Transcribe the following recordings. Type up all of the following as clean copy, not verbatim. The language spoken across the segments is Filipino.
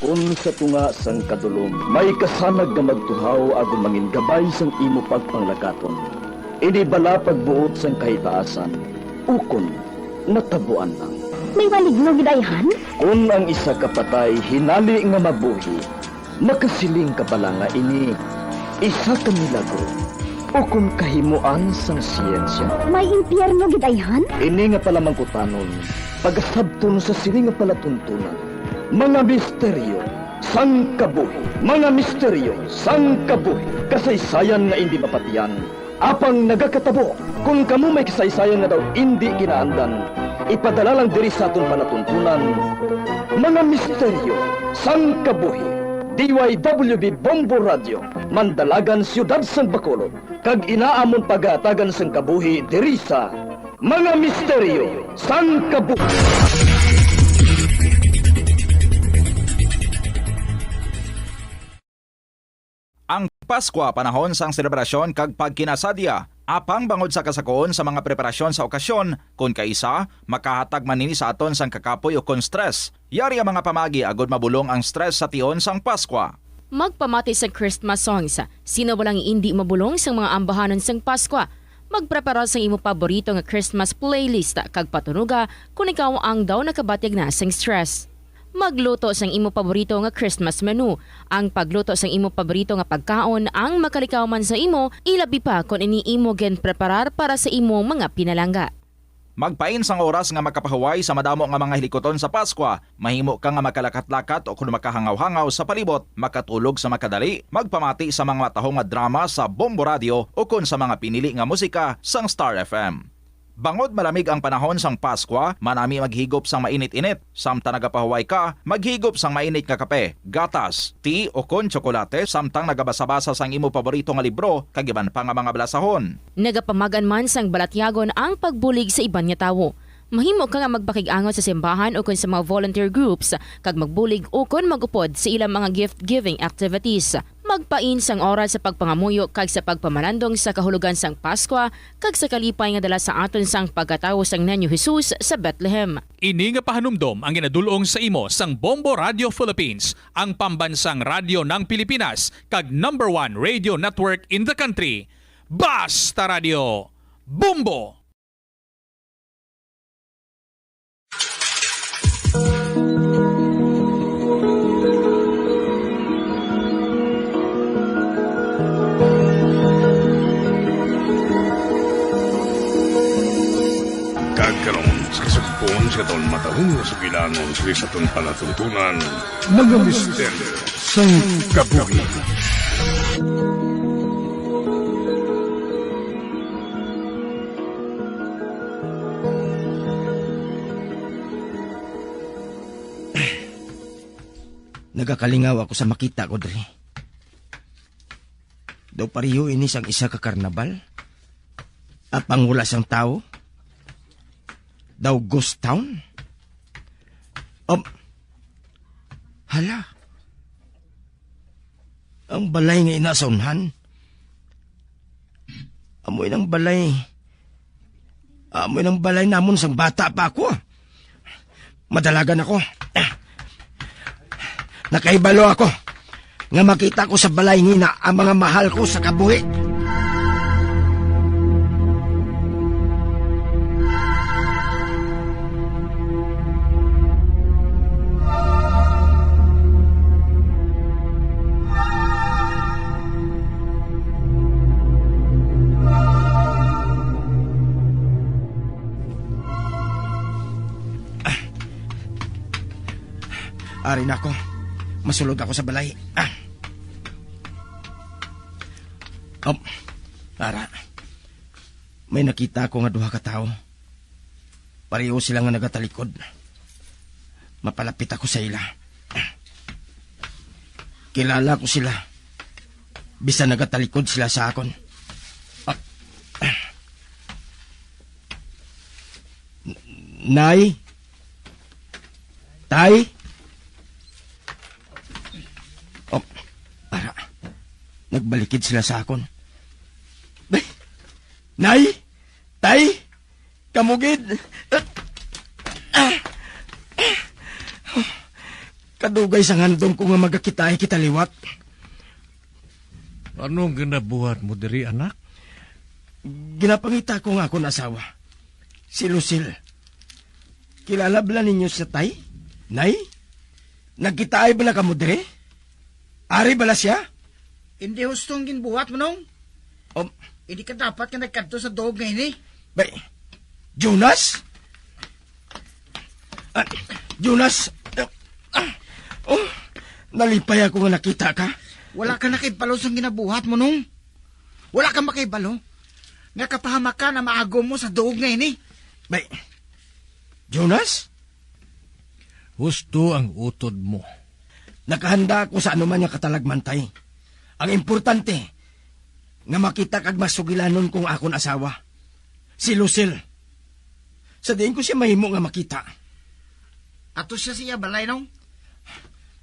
Kung sa tunga sang kadulom, may kasanag nga magtuhaw agon mangin gabay sang imo pagpanglakaton. Ini bala pagbuot sang kahitaasan, ukon natabuan lang. May maligno gidayhan? Kung ang isa kapatay hinali nga mabuhi, makasiling ka bala nga ini isa ka milagro o kung kahimuan sang siyensya. May impyerno gidayhan? Ini nga pala mangkutanon, pagasabton sa sini nga palatuntunan. Mga misteryo, sang kabuhi. Mga misteryo, sang kabuhi. Kasaysayan nga hindi mapatiyan. Apang nagakatabo, kung kamo may kasaysayan nga daw hindi ginaandan, ipadala lang diri sa aton palatuntunan. Mga misteryo, sang kabuhi. DYWB Bombo Radio, Mandalagan, Siyudad San Bacolod. Kag inaamon pagatagan sang kabuhi diri sa Mga Misteryo, sang kabuhi. Ang Pasko panahon sang selebrasyon kag pagkinasadya, apang bangod sa kasakoon sa mga preparasyon sa okasyon, kung kaisa, makahatag manini sa aton sang kakapoy o kon stress. Yari ang mga pamagi agod mabulong ang stress sa tion sang Pasko. Magpamati sa Christmas songs, sino walang hindi mabulong sa mga ambahanon sang Pasko. Magprepara sa imo paborito nga Christmas playlist kag patunuga kung ikaw ang daw nakabatyag na sang stress. Magluto sang imo paborito nga Christmas menu. Ang pagluto sang imo paborito nga pagkaon ang makalikaw man sa imo, ilabi pa kung ini imo gen preparar para sa imo mga pinalangga. Magpain sang oras nga makapahuway sa madamo nga mga hilikoton sa Pasko. Mahimo ka nga makalakat-lakat o kung makahangaw-hangaw sa palibot, makatulog sa makadali, magpamati sa mga matahong nga drama sa Bombo Radio o kung sa mga pinili nga musika sang Star FM. Bangod malamig ang panahon sang Pasko, manami maghigop sang mainit-init. Samtang nagapahuway ka, maghigop sang mainit nga kape, gatas, tea o kon tsokolate, samtang nagabasa-basa sang imo paborito nga libro, kagiban pa nga mga balasahon. Nagapamagan man sang balatyagon ang pagbulig sa iban nga tawo. Mahimo ka nga magpakig-angot sa simbahan o kon sa mga volunteer groups, kag magbulig o kon magupod sa ilang mga gift-giving activities. Magpain sang oras sa pagpangamuyo kag sa pagpamalandong sa kahulugan sang Pasko kag sa kalipay nga dala sa aton sang pagkatawo sang Nenyo Jesus sa Bethlehem. Ini nga pahanumdom ang ginadulong sa imo sang Bombo Radio Philippines, ang pambansang radyo ng Pilipinas kag #1 radio network in the country. Basta Radio Bombo! Kagkaroon sa kasagpon sa taon matahong sa bilangon sa itong palatuntunan, mga misteryo sa kabuhi. Nagakalingaw ako sa makita ko, Dre. Daw pariyo ini sang isa ka karnabal. Apang wala sang tao. Daw ghost town? Hala. Ang balay nga inasaunhan. Amoy ng balay. Amoy ng balay namon sang bata pa ako. Madalagan ako. Nakaibalo ako nga makita ko sa balay ngina ang mga mahal ko sa kabuhi. Ari na ako. Masulod ako sa balay. Ara. May nakita ko nga duha ka tao. Pareho sila nga nagatalikod. Mapalapit ako sa ila. Kilala ko sila. Bisa nagatalikod sila sa akon. Nay? Tay? Nagbalikid sila sa akon. Nay! Tay! Kamugid! Kadugay sa handong ko nga magakitay kita liwat. Anong ginabuhat mo diri, anak? Ginapangita ko nga akong asawa. Si Lucille. Kilala ba ninyo siya, tay? Nay? Nagkitaay ba na kamo dire? Ari bala siya? Hindi hustong ginbuhat mo nung. Um, Hindi ka dapat ka nagkanto sa dog ngayon eh. Bay, Jonas? Jonas? Oh, nalipay ako nga nakita ka. Wala ka nakibalo sa ginabuhat mo nung. Wala ka makibalo. Nga kapahama ka na maagom mo sa dog ngayon eh. Bay, Jonas? Husto ang utod mo. Nakahanda ako sa anuman nga katalagmantay. Ang importante, nga makita kag masugilanon kong akon asawa. Si Lucille. Sa diin ko siya mahimo nga makita. Ato siya balay nung.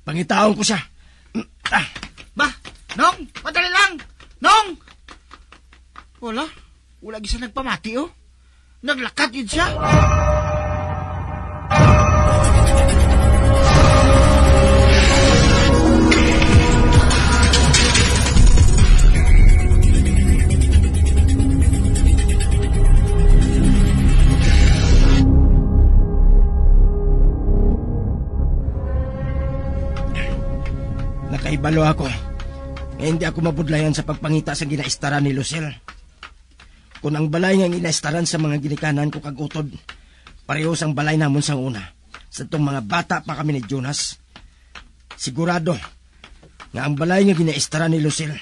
Pangitaon ko siya. Ba, nong, madali lang. Nong! Wala gisa nagpamati oh. Naglakad yun siya. Nakaibalo ako. Hindi ako mabudlayan sa pagpangita sa ginaistaran ni Lucille. Kung ang balay nga ginaistaran sa mga ginikanan ko kagutod, pareho sang balay namon sang una. Sa itong mga bata pa kami ni Jonas. Sigurado nga ang balay nga ginaistaran ni Lucille,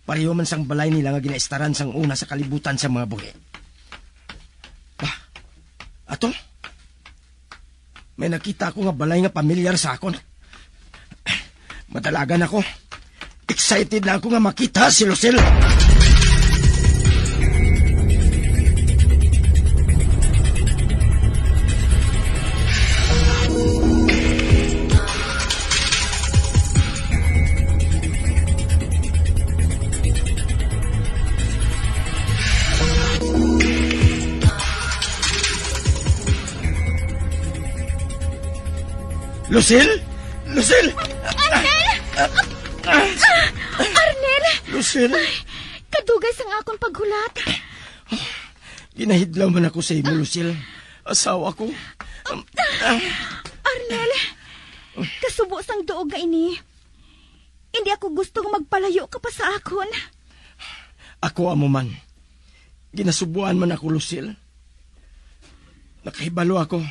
pareho man sang balay nila nga ginaistaran sang una sa kalibutan sa mga buhi. Ato? May nakita ko nga balay nga pamilyar sa akon. Madalagan ako. Excited na ako nga makita si Lucille. Lucille? Lucille? Arnel! Lucille? Kadugay sang akong paghulat. Ginahidlaw man ako sa imo, Lucille. Asawa ko. Arnel, kasubo sang duog nga ini. Hindi ako gustong magpalayo ka pa sa akon. Ako amo man. Ginasubuan man ako, Lucille. Nakahibalo ako.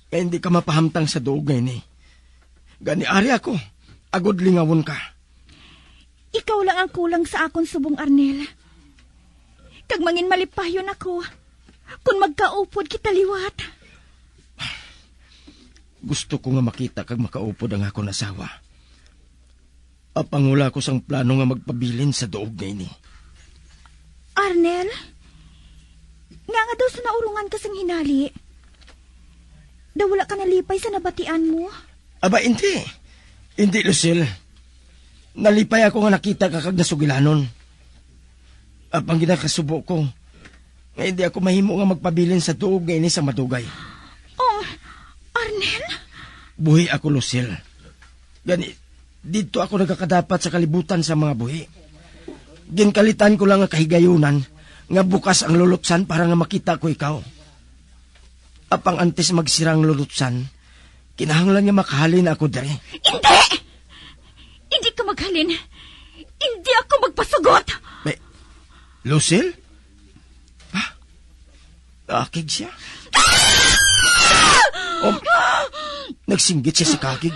Kaya hindi ka mapahamtang sa duog nga ini. Gani ari ako. Agod lingawon ka. Ikaw lang ang kulang sa akon subong, Arnel. Kag mangin malipayon ako. Kung magkaupod kita liwat. Gusto ko nga makita kag makaupod ang akong asawa. Apangula ko sang plano nga magpabilin sa duog nga ini. Arnel? Nga daw sa naurungan ka sang hinali. Daw wala ka nalipay sa nabatian mo. Aba, hindi. Hindi, Lucille. Nalipay ako nga nakita ka kag nasugilanon. Apang ginakasubo ko, nga hindi ako mahimo nga magpabilin sa tuog nga ini sa madugay. Oh, Arnel? Buhi ako, Lucille. Gani, dito ako nagkakadapat sa kalibutan sa mga buhi. Ginkalitan ko lang nga kahigayunan, nga bukas ang lulutsan para nga makita ko ikaw. Apang antes magsirang lulutsan, kinahanglan nga makahalin ako dere. Hindi! Hindi ka maghalin. Hindi ako magpasugot. Lucille? Ha? Kakig siya? Nagsinggit siya sa kakig.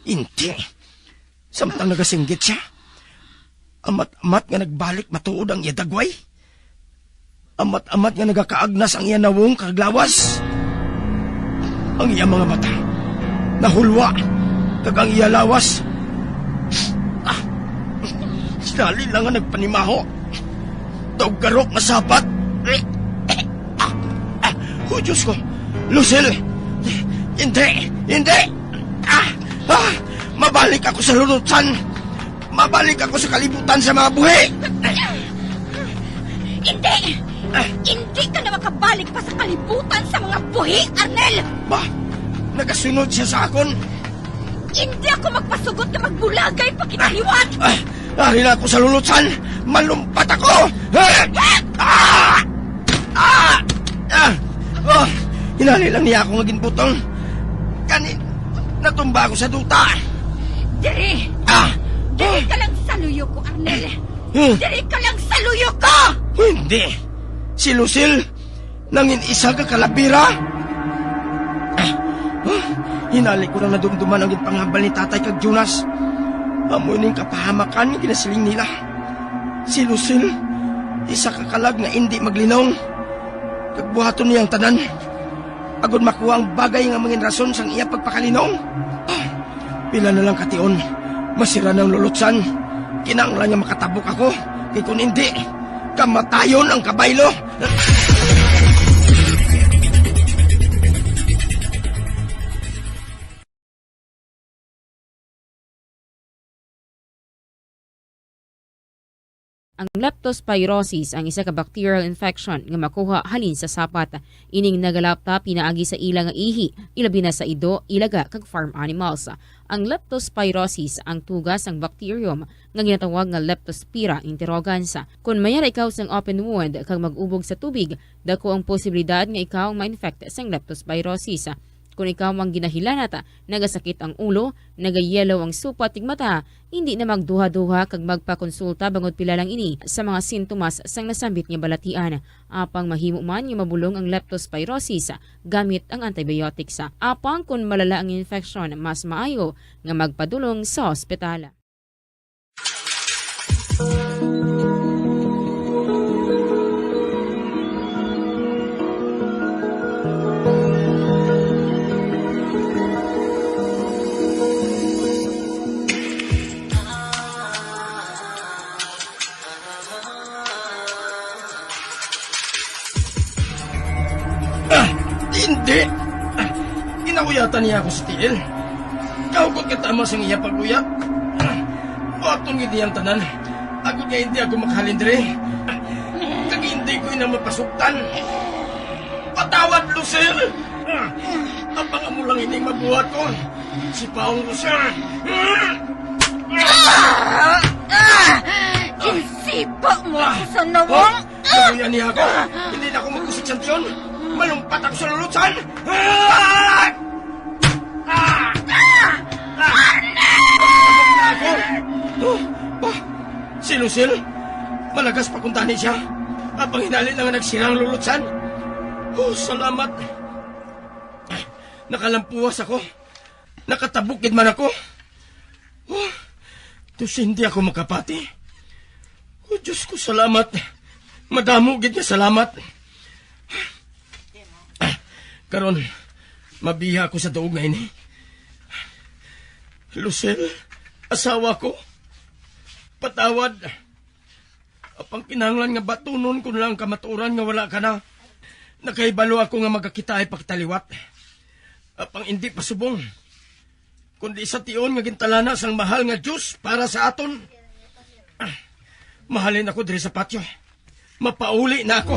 Hindi. Samtang nagasinggit siya, amat-amat nga nagbalik matuod ang iya dagway. Amat-amat nga nagakaagnas ang iya nawong kaglawas. Ang iya mga mata, nahulwa, kag ang iya lawas. Sinali lang nga nagpanimaho. Daog garok na sapat. Oh, Diyos ko. Lucille! Hindi! Hindi! Mabalik ako sa lulutsan! Mabalik ako sa kalibutan sa mga buhi! Hindi! Hindi ka na makabalik pa sa kalibutan sa mga buhi, Arnel! nagasunod siya sa akon. Hindi ako magpasugot na magbulagay pa kinaliwat! Ari na ako sa lulutsan. Malumpat ako. Hinali lang niya ako ngaging butong. Kanin, natumba ako sa duta. Diri! Diri ka lang sa luyo ko, Arnel! Diri ka lang sa luyo ko! Hindi. Si Lucille, nangin isa ka kalabira. Hinali ko lang nadumduman ang panghabal ni tatay kag Jonas. Amoy ning kapahamakan yung ginasiling nila. Si Lucille, isa ka kalag nga hindi maglinong. Kagbuhaton niyang tanan. Agod makuha ang bagay nga mangin rason sang iya pagpakalinong. Pila na lang kation, masira ng lulutsan. Kinanglan niya makatabok ako. Kaya kung hindi, kamatayon ang kabaylo. Ang leptospirosis ang isa ka bacterial infection nga makuha halin sa sapat. Ining nagalapta pinaagi sa ilang nga ihi, ilabi na sa ido, ilaga kag farm animals. Ang leptospirosis ang tugas ang bacterium nga ginatawag nga Leptospira interrogans. Kung mayara ikaw sang open wound kag mag-ubog sa tubig, dako ang posibilidad nga ikaw ma-infect sang leptospirosis. Kung ikaw ang ginahilanata, nagasakit ang ulo, nagayelo ang supat tig mata, hindi na magduha-duha kag magpakonsulta bangod pila lang ini sa mga sintomas sang nasambit nga balatian. Apang mahimo man nga mabulong ang leptospirosis gamit ang antibiotics. Apang kung malala ang infection, mas maayo nga magpadulong sa ospital. Hindi. Inakuyatan niya ako sa tiil. Kaukot katama sa iya paguyat. Otong hindi ang tanan. Ako nga hindi ako makahalindre. Kag hindi ko na mapasuktan. Patawad, Lucille. Apang amo lang ining mabuhat ko. Si Paong Lucille. Insipa mo ako sa nawang! Nakuyan niya ako. Hindi na ako magkusik champion. Malumpat ako sa lulutsan! Si Lucille, malagas pa kung tani siya. Apang hinali na nga nagsirang lulutsan. Salamat. Nakalampuwas ako. Nakatabukid man ako. Tus hindi ako makapati. Diyos ko, salamat. Madamugid nga salamat. Karon, mabiha ako sa tuog ngayon. Lucille, asawa ko. Patawad. Apang kinahanglan nga batunon ko lang kamaturan nga wala ka na. Nakaibalo ako nga magkakita ay pagtaliwat. Apang hindi pasubong. Kundi sa tion nga gintalana sang mahal nga Diyos para sa aton. Mahalin ako diri sa patio. Mapauli na ako.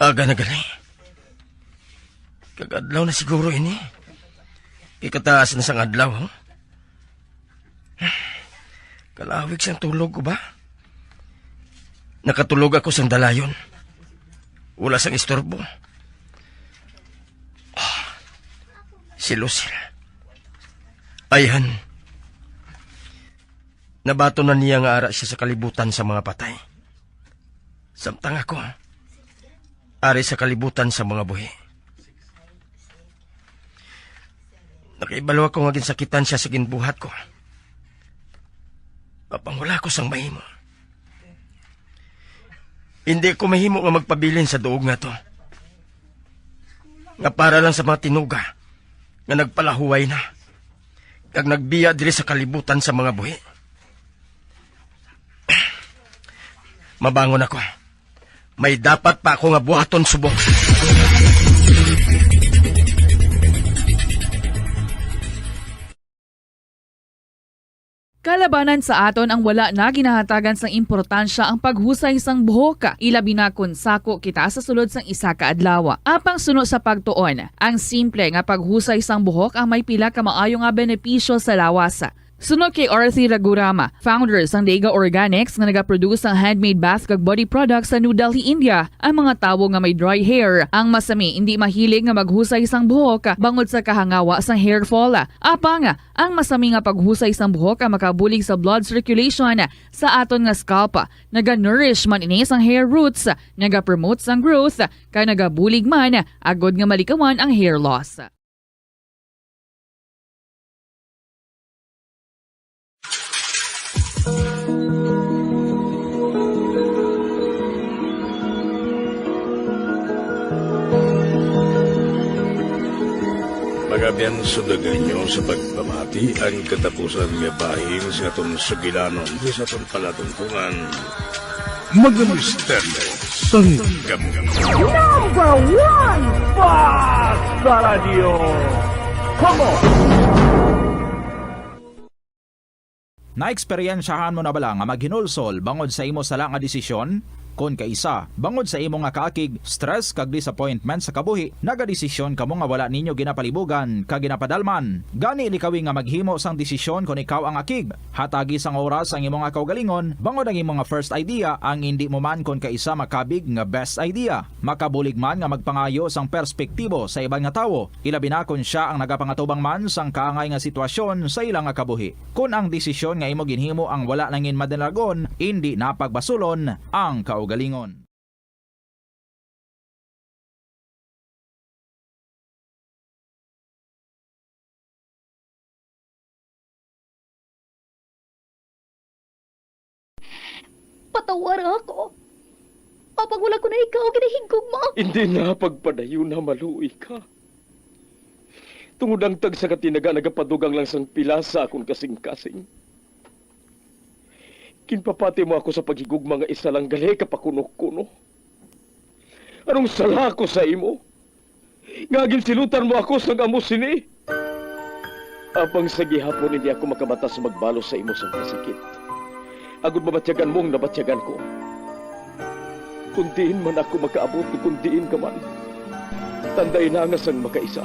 Aga na gali. Kagadlaw na siguro ini. Ikataas na sang adlaw, ho? Kalawig sang tulog ko ba? Nakatulog ako sang dalayon. Wala sang istorbo. Si Lucille. Ayhan. Nabato na niya nga ara siya sa kalibutan sa mga patay. Samtang ako, ari sa kalibutan sa mga buhi. Nakaibalo ako nga ginsakitan siya sa ginbuhat ko. Papang wala ko sang mahimo. Hindi ko mahimo nga magpabilin sa duog nga to. Nga para lang sa mga tinuga nga nagpalahuway na. Kag nagbiya diri sa kalibutan sa mga buhi. Mabangon ako. May dapat pa ako nga buhaton subong. Kalabanan sa aton ang wala na ginahatagan sang importansya ang paghusay sang buhok, ilabi na kun sako kita sa sulod sang isa ka adlaw. Apang suno sa pagtuon, ang simple nga paghusay sang buhok ang may pila ka maayo nga benepisyo sa lawas. Sunod kay Arthi Ragurama, founder sang Dega Organics nga nagaproduce ng handmade bath kag body products sa New Delhi, India. Ang mga tawo nga may dry hair, ang masami hindi mahilig nga maghusay sang buhok bangod sa kahangawa sang hair fall. Apang ang masami nga paghusay sang buhok ang makabulig sa blood circulation sa aton nga scalp. Naga-nourish man ini sang hair roots, naga-promote sang growth, kay nagabulig man agod nga malikawan ang hair loss. Magabian sa daganyo sa pagpamati ang katapusan nga bahin sa atong sugilanon di sa atong palatuntungan. Mga misteryo sang kabuhi. Number 1 Basta Radio. Come on! Naeksperyensyahan mo na bala nga maghinulsol bangod sa imo sala nga desisyon? Kon kaisa, bangod sa imo nga kaakig, stress kag disappointment sa kabuhi, nagadesisyon kamo nga wala ninyo ginapalibugan kag ginapadalman. Gani likawi nga maghimo sang desisyon kon ikaw ang akig. Hatagi sang oras ang imo nga kaugalingon, bangod ang imo nga first idea ang hindi mo man kon kaisa makabig nga best idea. Makabulig man nga magpangayo sang perspektibo sa ibang nga tawo, ilabi na kon siya ang nagapangatubang man sang kaangay nga sitwasyon sa ilang nga kabuhi. Kun ang desisyon nga imo ginhimo ang wala nangin madalagon, hindi napagbasulon ang kaugalingon. Patawar ako. Apag wala ko na ikaw, ginahigog mo. Hindi na pagpadayo na maluoy ka. Tungod ang tag sa katinaga nagapadugang lang sang pila sa akong kasing-kasing. Kinpapati mo ako sa paghigugma nga isa lang gali kapakuno-kuno. Anong sala ko sa imo? Ngagin silutan mo ako sa amo sini. Apang sa gihapon hindi ako makabatas magbalo sa imo sa kasakit. Agud mabatyagan mong nabatyagan ko. Kundiin man ako makaabot, kundiin ka man. Tanday na nga sang makaisa.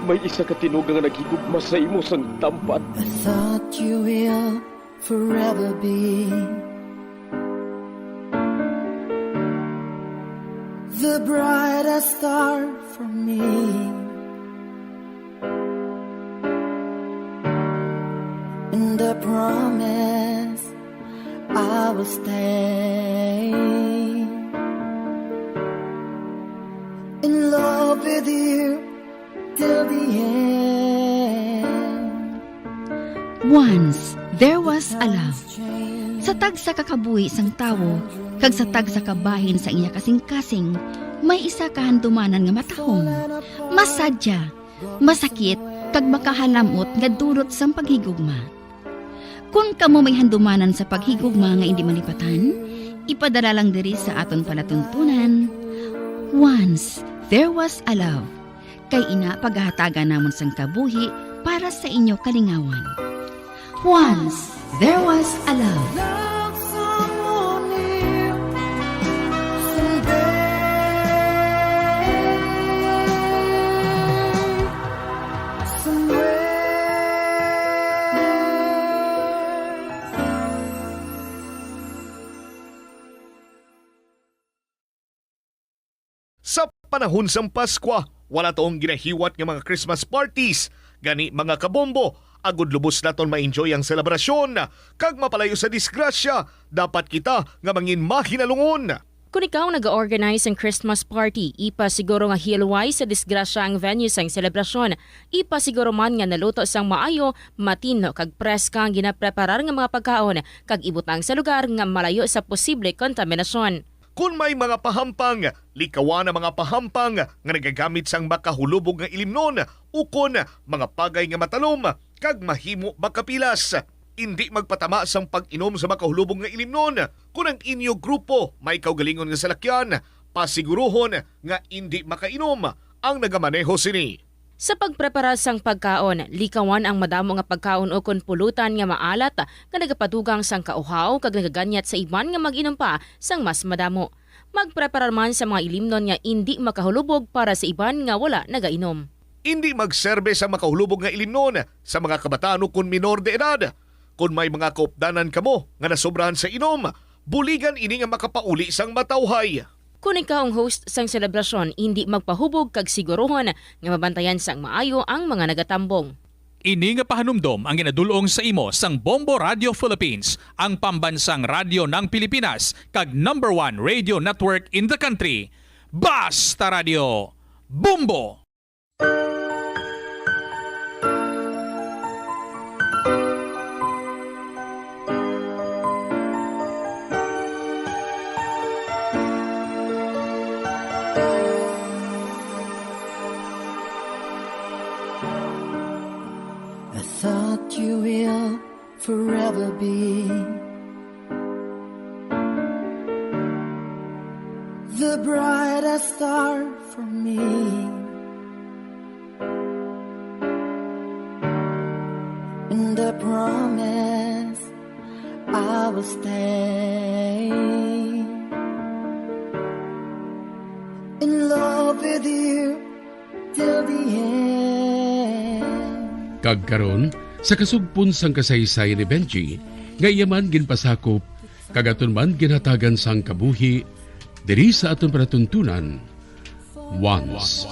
May isa ka tinugang nga naghigugma sa imo sang tampat. I thought you will forever be the brightest star for me. And I promise I will stay in love with you till the end. Once, there was a love. Sa tag sa kakabuhi sang tawo, kag sa tag sa kabahin sa iya kasing-kasing, may isa kahandumanan nga matahong. Masadya, masakit, kag makahalamot nga dulot sang paghigugma. Kung kamo may handumanan sa paghigugma nga hindi malipatan, ipadala lang diri sa aton palatuntunan. Once, there was a love. Kay ina paghahatagan namon sang kabuhi para sa inyo kalingawan. Once, there was a love. Love someone new someday. Somewhere. Sa panahon sang Paskwa, wala toong ginahiwat nga mga Christmas parties. Gani mga kabombo, agud lubos naton ma-enjoy ang selebrasyon. Kag mapalayo sa disgrasya, dapat kita nga mangin mahinalungon. Kung ikaw nag-organize ng Christmas party, ipa siguro nga hilway sa disgrasya ang venue sang selebrasyon. Ipa siguro man nga naluto sang maayo, matino kag preska ang ginapreparar nga mga pagkaon kag ibutang sa lugar nga malayo sa posible kontaminasyon. Kung may mga pahampang, likawan ang mga pahampang nga nagagamit sang makahulubog nga ilimnon ukon mga pagay nga matalom kag mahimo makapilas. Hindi magpatama sang pag-inom sa makahulubog nga ilimnon. Kung ang inyo grupo may kaugalingon nga salakyan, pasiguruhon nga hindi makainom ang nagamaneho sini. Sa pagprepara sang pagkaon, likawan ang madamo nga pagkaon o kon pulutan nga maalat nga nagapadugang sang kauhaw kag nagaganyat sa iban nga mag-inom pa sang mas madamo. Magprepara man sa mga ilimnon nga hindi makahulubog para sa iban nga wala nagainom. Hindi magserbe sa makahulubog nga ilimnon sa mga kabataan o kun minor de edad. Kung may mga kaupdanan kamo nga nasobrahan sa inom, buligan ini nga makapauli sang matawhay. Kung ikaw ang host sang selebrasyon, hindi magpahubog kag siguruhon nga mabantayan sang maayo ang mga nagatambong. Ini nga pahanumdom ang ginadulong sa imo sang Bombo Radio Philippines, ang pambansang radyo ng Pilipinas kag #1 radio network in the country. Basta Radio! Bombo! Thought you will forever be the brightest star for me. And I promise I will stay in love with you till the end. Kagkaron sa kasugpon sang kasaysay ni Benji, ngayaman ginpasakop, kagaton man ginhatagan sang kabuhi, diri sa aton panatuntunan. Once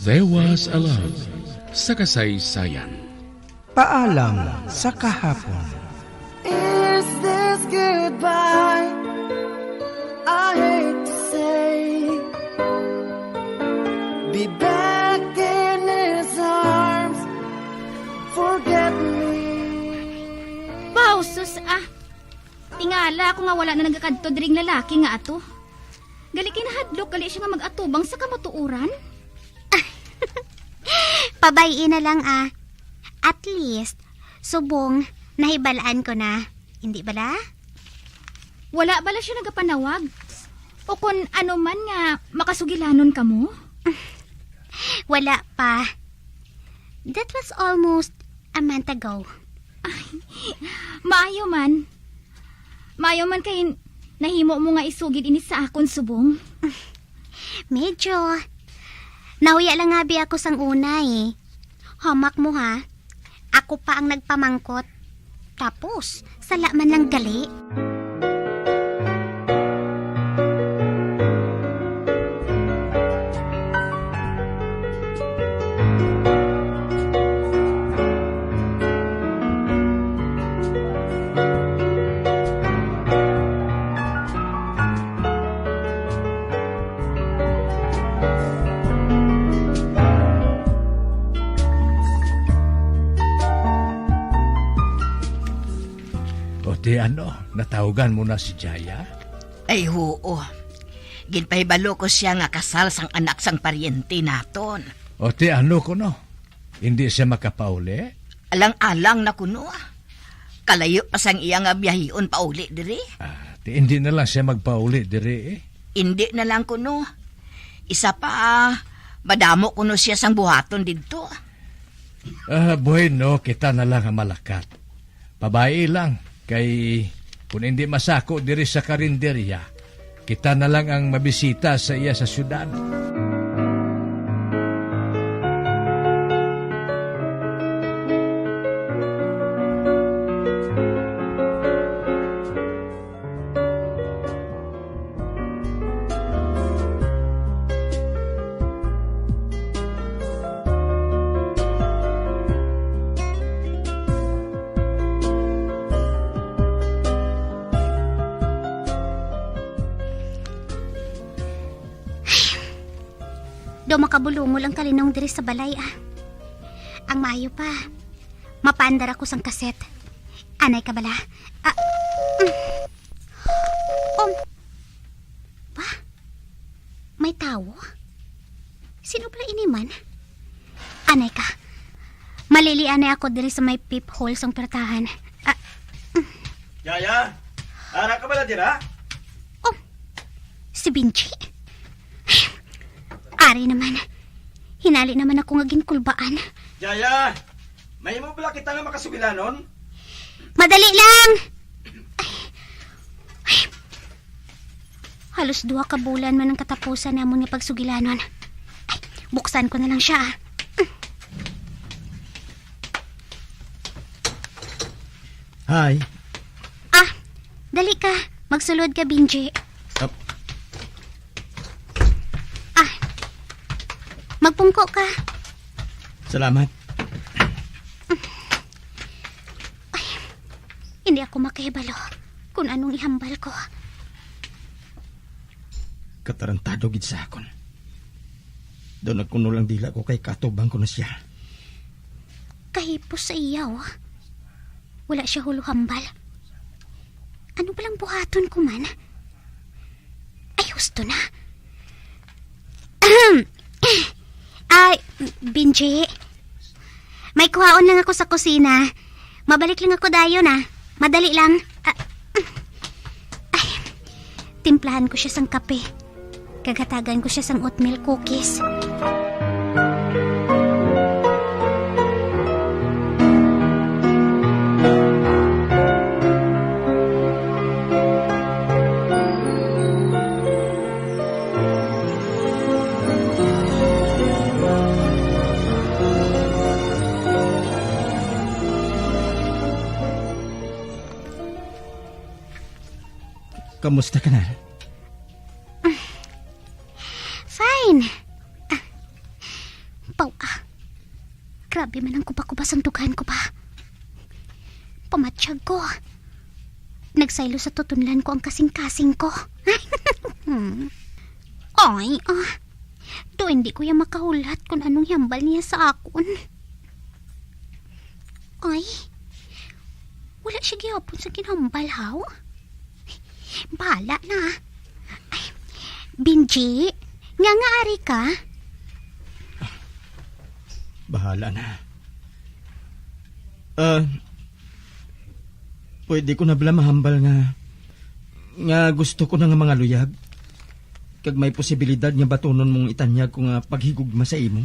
there was a love sa kasaysayan. Paalam sa kahapon. Is this goodbye? I hate to say, be back in his arms. Forget me. Pausos tingala ako nga wala na nagakadto diring lalaki nga ato. Gali kinahadlok gali siya nga mag-atubang sa kamatuuran. Pabayin na lang At least, subong, nahibalaan ko na. Hindi bala? Wala bala siya nagapanawag? O kung ano man nga makasugilanon ka mo? Wala pa. That was almost a month ago. Ay, maayo man. Maayo man kay nahimo mo nga isugid ini sa akon subong. Medyo. Nahuya lang nga bi ako sang una Hamak mo ha. Ako pa ang nagpamangkot. Tapos, sala man lang gali. Di natawagan mo na si Jaya? Ay oo. Ginpahibalo ko siya nga kasal sang anak sang paryente naton. O ko no? Hindi siya makapauli? Alang-alang na kuno. Kalayo pa sang iya nga biyahion pauli diri. Hindi na lang siya magpauli diri Hindi na lang kuno. Isa pa madamo kuno siya sang buhaton didto. Bueno, kita na lang ang malakat. Babae lang. Kay kung hindi masako diri sa karinderya, kita na lang ang mabisita sa iya sa syudad. Do makabulungol ang kalinong diri sa balay Ang maayo pa. Mapaandar ako sang kaset. Anay ka bala? Ba? May tawo? Sino pala ini man? Anay ka. Malilianay ako diri sa may peephole sang pertahan. Yaya, ara ka bala dira? Si Binchi? Ari naman. Hinali naman ako nga ginkulbaan. Yaya, may mo bala kita nga makasugilanon? Madali lang! Halos 2 ka bulan man ang katapusan namon nga pagsugilanon. Buksan ko na lang siya. Hi. Dali ka. Magsulod ka, Binji. Magpungko ka. Salamat. Hindi ako makahibalo kung anong ihambal ko. Katarantado gid sa akon. Doon nagkuno lang dila ko kay katubang ko na siya. Kahipos sa iyaw. Wala siya huluhambal. Ano palang buhaton ko man? Ay, gusto na. Ay, Binji. May kuhaon lang ako sa kusina. Mabalik lang ako dayon Madali lang. Ay, timplahan ko siya sang kape. Kagatagan ko siya sang oatmeal cookies. Kamusta ka na? Fine. Grabe man ang kubas ang dughan ko pa. Pamatsyag ko. Nagsaylo sa tutunlan ko ang kasing-kasing ko. Ay, do hindi ko yung makahulat kung anong hambal niya sa akon. Ay, wala siya gihapon sa kinhambal, haw? Bahala na. Ay, Binji, nga ari ka? Bahala na. Pwede ko na bala mahambal nga gusto ko na nga mga luyag. Kag may posibilidad nga batunon mong itanyag ko nga paghigugma sa imo.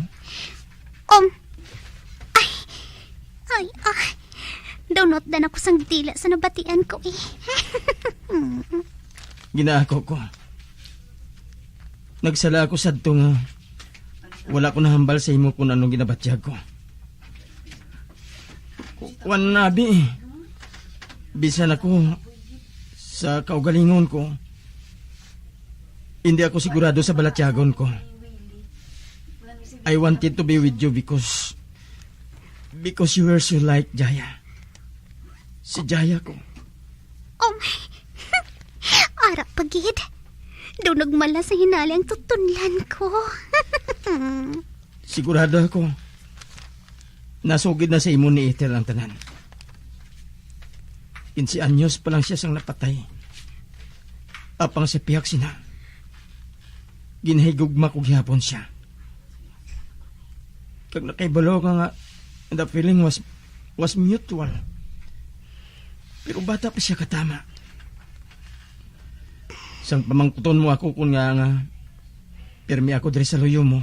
Donot dan ako sang dila sa nabatian ko Ginaako ko. Nagsala ako sadto nga wala ko nahambal sa imo kung anong ginabatyag ko. Wan nabi. Bisan ako sa kaugalingon ko. Hindi ako sigurado sa balatyagon ko. I wanted to be with you because you were so like Jaya. Si Jaya ko. Arap pagid. Daw nagmala sa hinali ang tutunlan ko. Sigurado ako. Nasugid na sa imo ni Ethel ang tanan. 15 anyos pa lang siya sang napatay. Apang sa piyak sina. Ginahigugma ko gihapon siya. Kag nakaibalo nga the feeling was mutual. Pero bata pa siya katama. Sang pamangkuton mo ako kung nga pirmi ako diri sa luyo mo.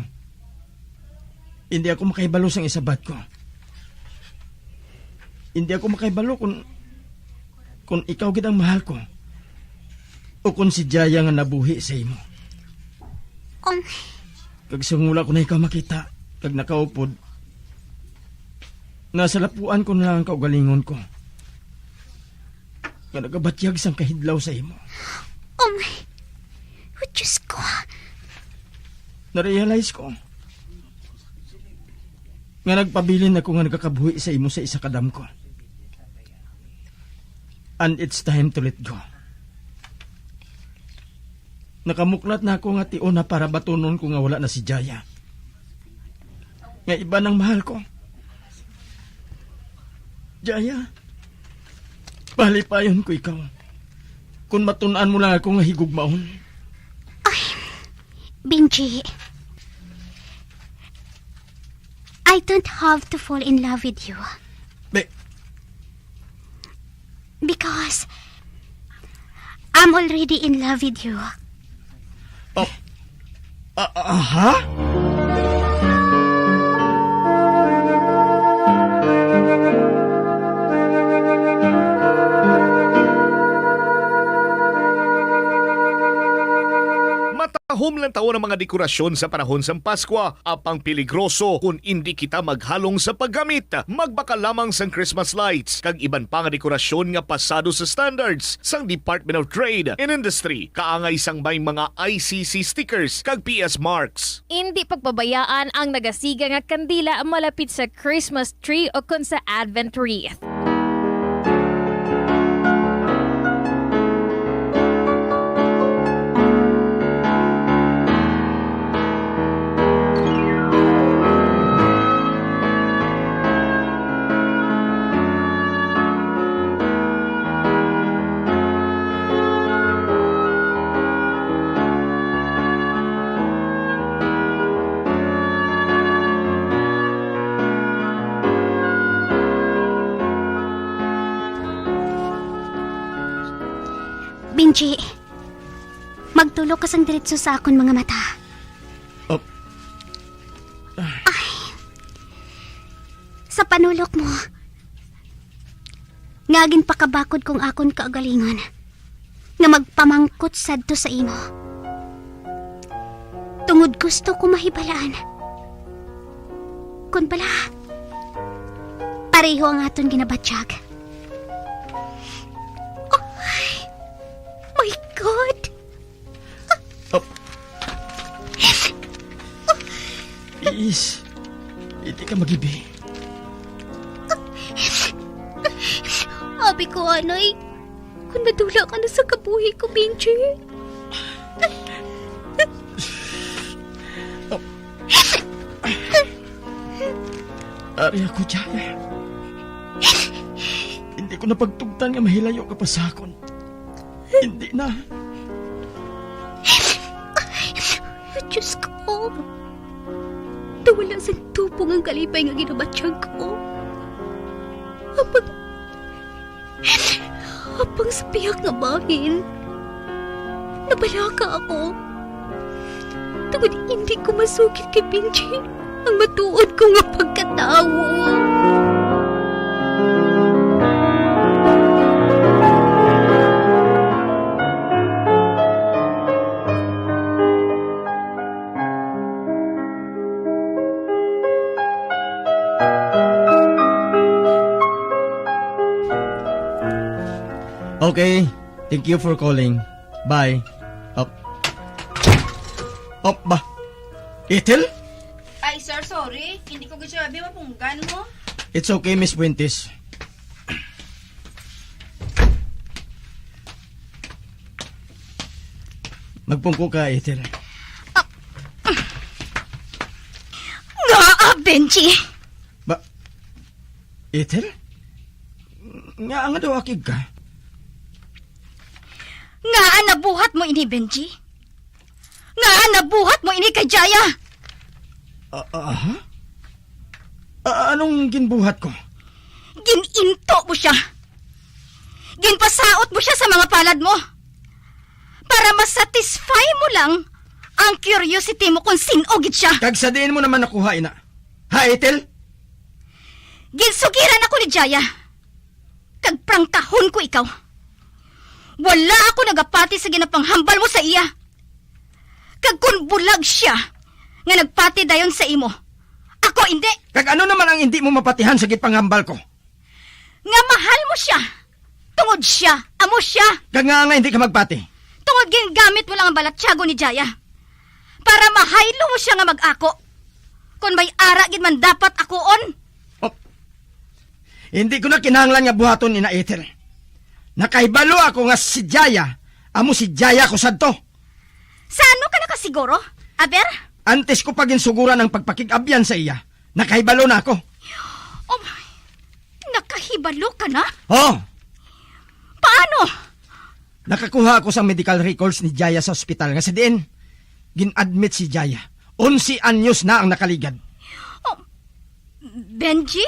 Hindi ako makaibalo sang isabat ko. Hindi ako makaibalo kung ikaw gid ang mahal ko. O kung si Jaya nga nabuhi sa imo. Kag sungula ko na ikaw makita, kag nakaupod, nasa lapuan ko na lang ang kaugalingon ko. Nga nagabatyag sang kahidlaw sa imo. Diyos ko. Narealize ko nga nagpabilin ako nga nagkakabuhi sa imo sa isa kadam ko. And it's time to let go. Nakamuklat na ako nga tiyon na para batunon ko nga wala na si Jaya. nga iba ng mahal ko. Jaya, palipayon ko ikaw. Kung matunaan mo lang ako nga higugmaon. Benji, I don't have to fall in love with you. Because I'm already in love with you. Aha? Matahom lang taon ang mga dekorasyon sa panahon sa Pasko. Apang peligroso kung hindi kita maghalong sa paggamit. Magbaka lamang sang Christmas lights kag iban pa nga dekorasyon nga pasado sa standards sang Department of Trade and Industry. Kaangay sang may mga ICC stickers kag PS marks. Hindi pagpabayaan ang nagasiga nga kandila malapit sa Christmas tree o kun sa Advent wreath. Benji, magtulog ka sang diretso sa akon mga mata. Ay, sa panulok mo, ngagin pakabakod kong akon kaagalingon nga magpamangkot sadto sa imo. Tungod gusto ko mahibalaan. Kun pala, pareho ang aton ginabatsyag. My God! Please, hindi ka magibi. Abi ko, anay, kung nadula ka na sa kabuhi ko, Benji. Ari ako, Jaya. Hindi ko napagtugtan nga mahilayo ka pa sa akon. Hindi na. Diyos ko. Nawala sa tupong ang kalipay nga ginabatsyag ko. Apang sa piyak nga bahin. Nabalaka ako. Tungod hindi ko masukit kay Benji ang matuod ko nga pagkatawo. Okay, thank you for calling. Bye. Up. Ba? Ethel? Ay, sir, sorry. Hindi ko sabi mapunggan mo. It's okay, Miss Fuentes. Magpungko ka, Ethel. Nga, Benji! Ethel? Nga daw akig ka? Nga nabuhat mo ini, Benji? Nga nabuhat mo ini kay Jaya? Aha? Anong ginbuhat ko? Gininto mo siya. Ginpasaot mo siya sa mga palad mo. Para masatisfy mo lang ang curiosity mo kung sinogit siya. Kagsadiin mo naman nakuha, ina. Ha, Ethel? Ginsugiran ako ni Jaya. Kagprangkahon ko ikaw. Wala ako nagapati sa ginapanghambal mo sa iya. Kag kun bulag siya nga nagpati dayon sa imo. Ako hindi. Kag ano naman ang hindi mo mapatihan sa gitpanghambal ko? Nga mahal mo siya. Tungod siya, amo siya. Kag nga hindi ka magpati. Tungod gingamit mo lang ang balatsyago ni Jaya. Para mahaylo mo siya nga mag-ako. Kung may ara gid man dapat akoon. Hindi ko na kinahanglan nga buhaton, ina Ethel. Nakaibalo ako nga si Jaya. Amo si Jaya ko sadto. Sa ano ka nakasiguro, Aber? Antes ko pagin suguran ang pagpakigabyan sa iya. Nakahibalo na ako. Oh my, nakahibalo ka na? Oh, Paano? nakakuha ako sa medical records ni Jaya sa ospital nga sa diin. Gin-admit si Jaya. 11 anyos na ang nakaligad. Benji?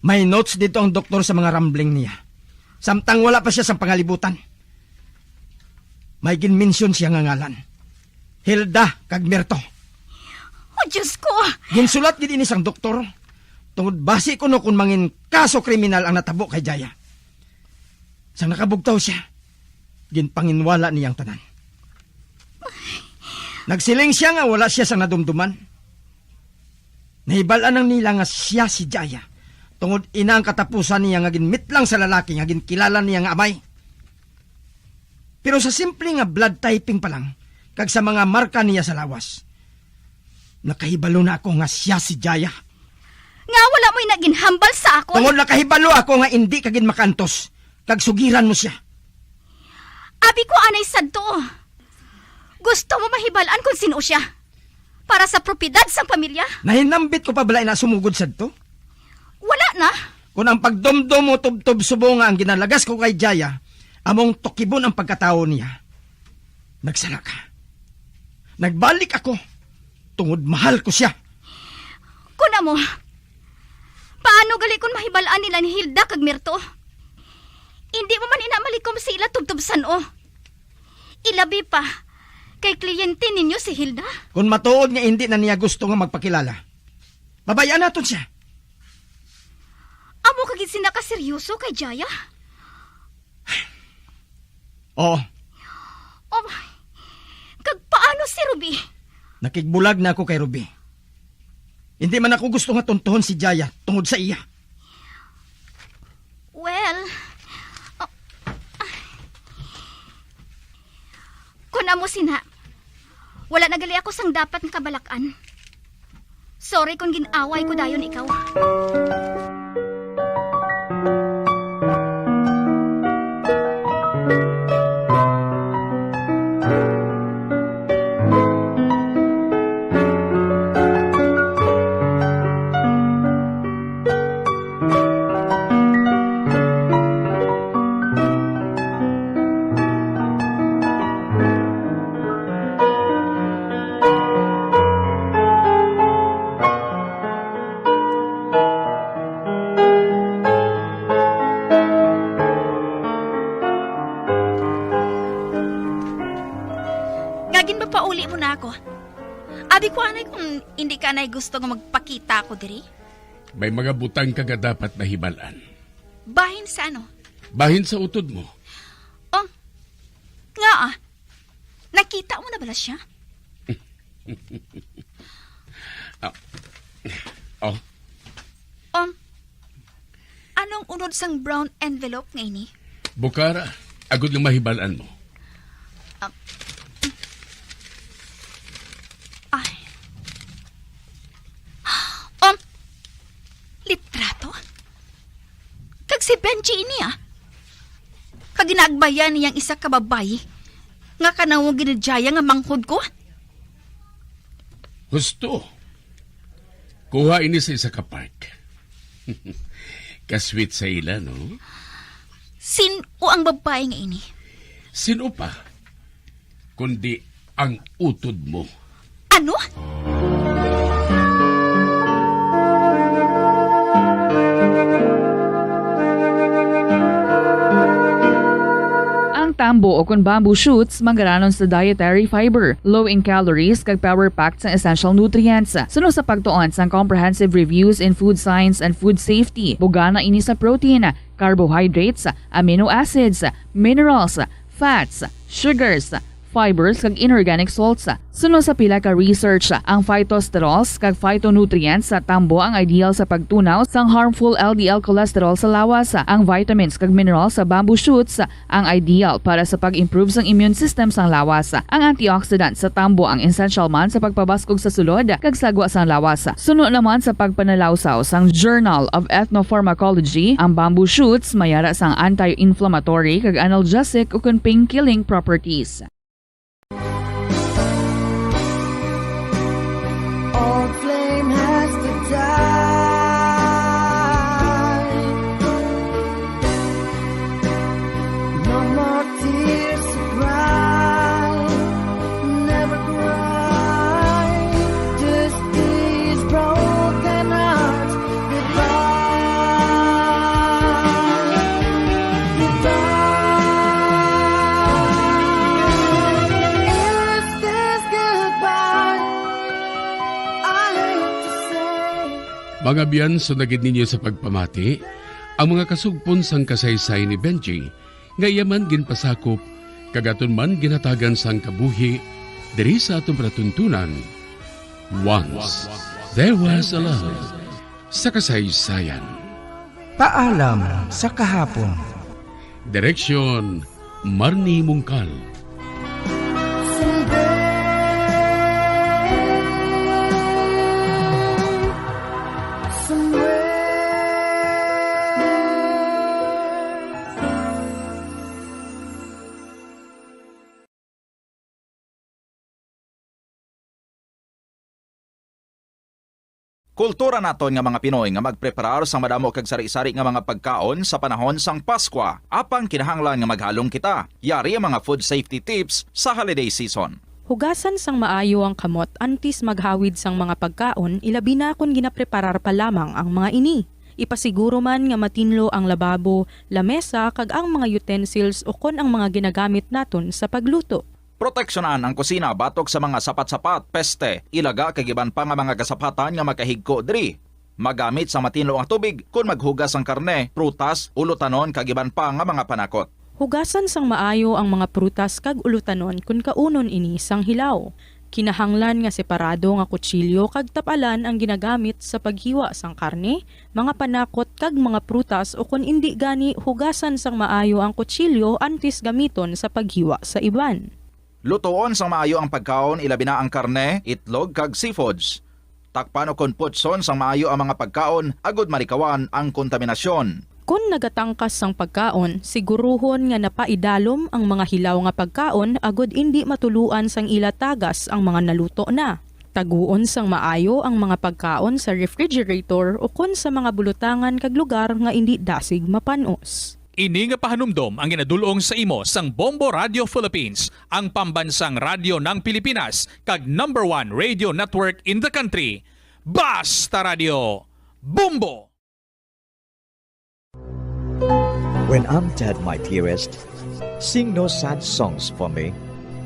May notes dito ang doktor sa mga rambling niya. Samtang wala pa siya sa pangalibutan. May ginmensyon siya nga ngalan. Hilda Cagmerto. Oh, Diyos ko! Ginsulat gid ini sang doktor. Tungod base kuno kung mangin kaso kriminal ang natabo kay Jaya. Sang nakabugtaw siya, ginpanginwala niyang tanan. Nagsiling siya nga wala siya sang nadumduman. Nahibalaan nang nila nga siya si Jaya. Tungod ina ang katapusan niya nga ginmit lang sa lalaki nga ginkilala niya nga amay. Pero sa simple nga blood typing pa lang, kag sa mga marka niya sa lawas, nakahibalo na ako nga siya si Jaya. Nga wala mo'y naginhambal sa ako. Tungod nakahibalo ako nga hindi kagin makantos, kag sugiran mo siya. Abi ko anay sadto. Gusto mo mahibalaan kung sino siya? Para sa propiedad sang pamilya? Nahinambit ko pa balay na sumugod sad to. Wala na. Kung ang pagdomdom mo tubtob subo nga ang ginalagas ko kay Jaya, among tokibon ang pagkatao niya. Nagsala ka. Nagbalik ako. Tungod mahal ko siya. Kuna mo, paano gali kung mahibalaan nila ni Hilda kag Mirto? Hindi mo man inamalikom sa ila tubtubsan o. Ilabi pa, kay kliyente ninyo si Hilda. Kung matuod nga hindi na niya gusto nga magpakilala, babayaan naton siya. Amo kagid sinakaseryoso kay Jaya? Oo, Oh my, kag paano si Ruby? nakigbulag na ako kay Ruby. Hindi man ako gusto nga tuntuhon si Jaya tungod sa iya. Well, kung amo sina, wala nagali ako sang dapat nga kabalakan. Sorry kung ginaway ko dayon ikaw. Gagin ba pauli mo na ako? Abi ko anay kung hindi ka anay gusto nga magpakita ako diri. May mga butang ka nga dapat nahibalaan. Bahin sa ano? Bahin sa utod mo. Oh, nga nakita mo na bala siya? Oh, Anong unod sang brown envelope nga ini? Bukara, agad ng mahibalaan mo. Litrato? Kag si Benji ini Kag ginagbayan niyang isa ka babayi nga kanawang ginadjaya nga manghod ko? Gusto. Kuha ini sa isa ka park. Kasweet sa ila, no? Sino ang babae nga ini? Sino pa? Kundi ang utod mo. Ano? Ang tambo o kung bamboo shoots manggaranon sa dietary fiber, low in calories kag power-packed sa essential nutrients. Suno sa pagtuon sa comprehensive reviews in food science and food safety, bugana ini sa protein, carbohydrates, amino acids, minerals, fats, sugars, fibers kag inorganic salts. Suno sa pila ka research, ang phytosterols kag phytonutrients sa tambo ang ideal sa pagtunaw sang harmful LDL cholesterol sa lawas. Ang vitamins kag minerals sa bamboo shoots ang ideal para sa pag-improve sang immune system sang lawas. Ang antioxidants sa tambo ang essential man sa pagpabaskog sa sulod kag sagwa sang lawas. Suno naman sa pagpanalawsaw sang Journal of Ethnopharmacology, ang bamboo shoots mayara sang anti-inflammatory kag analgesic o pain-killing properties. Old flame has to die. Mga biyan, sunagid ninyo sa pagpamati, ang mga kasugpon sang kasaysay ni Benji, nga yaman ginpasakop, kagaton man ginatagan sang kabuhi, diri sa atong pratuntunan. Once, there was a love sa kasaysayan. Paalam sa kahapon. Direksyon, Marnie Mungkal. Kultura naton nga mga Pinoy nga magpreparar sa madamo kag sari-sari nga mga pagkaon sa panahon sang Pasko. Apang kinahanglan nga maghalong kita. Yari ang mga food safety tips sa holiday season. Hugasan sang maayo ang kamot antes maghawid sang mga pagkaon, ilabi na kung ginapreparar pa lamang ang mga ini. Ipasiguro man nga matinlo ang lababo, lamesa kag ang mga utensils o kon ang mga ginagamit naton sa pagluto. Proteksyonan ang kusina batok sa mga sapat-sapat, peste, ilaga kag iban pa nga mga gasapatan nga makahigko diri. Magamit sa matinlo ang tubig kung maghugas ang karne, prutas, ulutanon kag iban pa nga mga panakot. Hugasan sang maayo ang mga prutas kag ulutanon kung kaunon ini sang hilaw. Kinahanglan nga separado nga kutsilyo kag tapalan ang ginagamit sa paghiwa sang karne, mga panakot kag mga prutas o kung indi gani hugasan sang maayo ang kutsilyo antes gamiton sa paghiwa sa iban. Lutoon sang maayo ang pagkaon, ilabi na ang karne, itlog kag seafoods. Takpan o konputson sang maayo ang mga pagkaon, agud marikawan ang kontaminasyon. Kung nagatangkas sang pagkaon, siguruhon nga napaidalom ang mga hilaw nga pagkaon agud indi matuluan sang ilatagas ang mga naluto na. Taguon sang maayo ang mga pagkaon sa refrigerator o kun sa mga bulutangan kag lugar nga indi dasig mapanos. Ini nga pahanumdom ang ginadulong sa imo sang Bombo Radio Philippines, ang pambansang radyo ng Pilipinas kag #1 radio network in the country. Basta Radio Bombo! When I'm dead, my dearest, sing no sad songs for me.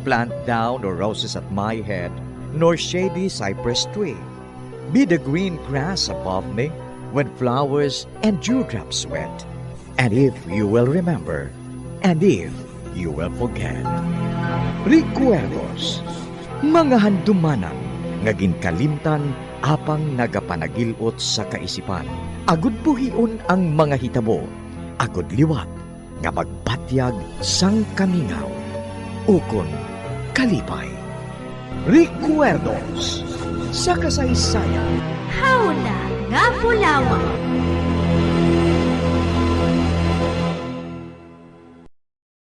Plant down no roses at my head, nor shady cypress tree. Be the green grass above me when flowers and dewdrops wet. And if you will remember, and if you will forget. Recuerdos, mga handumanan, nga ginkalimtan apang nagapanagilot sa kaisipan. Agud buhion ang mga hitabo, agud liwat, nga magpatyag sang kamingaw. Ukon, kalipay. Recuerdos, sa kasaysayan. Hawla nga Pulawan.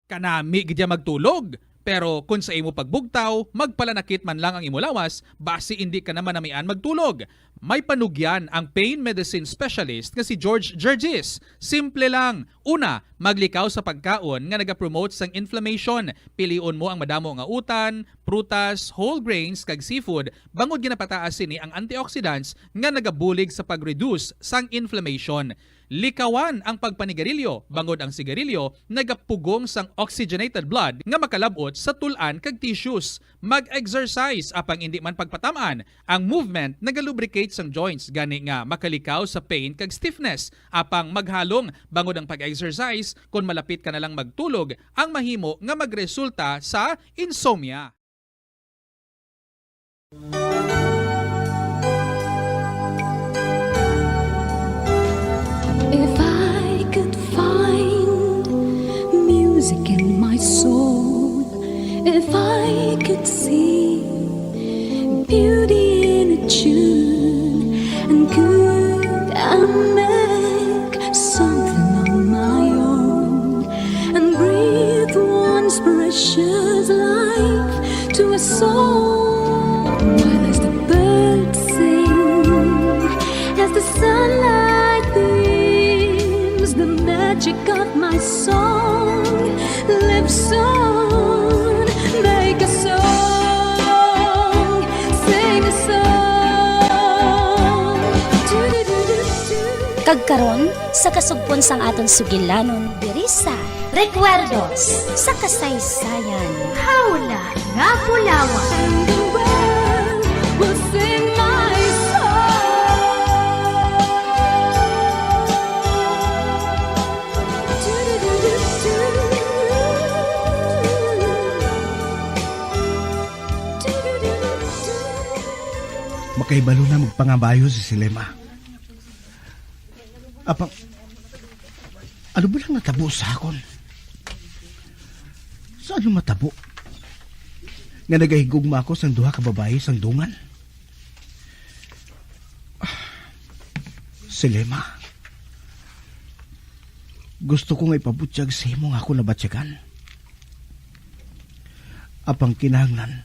Kanami gidya magtulog, pero kung sa imo pagbugtaw, magpalanakit man lang ang imo lawas, basi hindi ka naman namian magtulog. May panugyan ang pain medicine specialist nga si George Gergis. Simple lang. Una, maglikaw sa pagkaon nga nagapromote sang inflammation. Piliun mo ang madamo nga utan, prutas, whole grains kag seafood, bangod ginapataas sini ang antioxidants nga nagabulig sa pag-reduce sang inflammation. Likawan ang pagpanigarilyo, bangod ang sigarilyo, nagapugong sang oxygenated blood nga makalabot sa tulan kag tissues. Mag-exercise apang hindi man pagpatamaan. Ang movement nagalubricate sang joints gani nga makalikaw sa pain kag stiffness. Apang maghalong bangod ang pag-exercise kung malapit ka na lang magtulog, ang mahimo nga magresulta sa insomnia. If I could find music in my soul, if I could see beauty in a tune, and could I make something of my own, and breathe once precious life to a soul, while as the birds sing, as the sunlight beams, the magic of my song lives on. Make a song, sing a song. Kagkaron sa kasugpon sang aton sugilanon diri sa Recuerdos sa kasaysayan. Hawla nga Pulawan. Will sing my song. Makaibalo na magpangabayo si Silema. Apang, ano ba lang natabo sa akon? Saan yung matabo? Nga nagahigugma ako sang duha ka babae sang dungan. Silema, gusto ko nga ipabutyag sa imo nga ako nabatsyagan. Apang kinahanglan,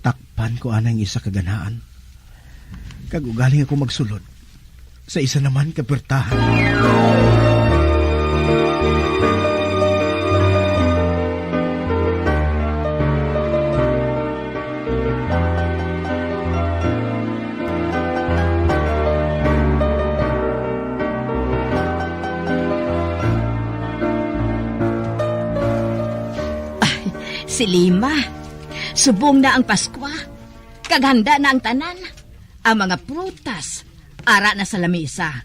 takpan ko anang isa kaganaan. Kag ugaling ako magsulod sa isa naman kapirtahan. Si Lima, subong na ang Pasko. Kaghanda na ang tanan. Ang mga prutas, ara na sa lamesa.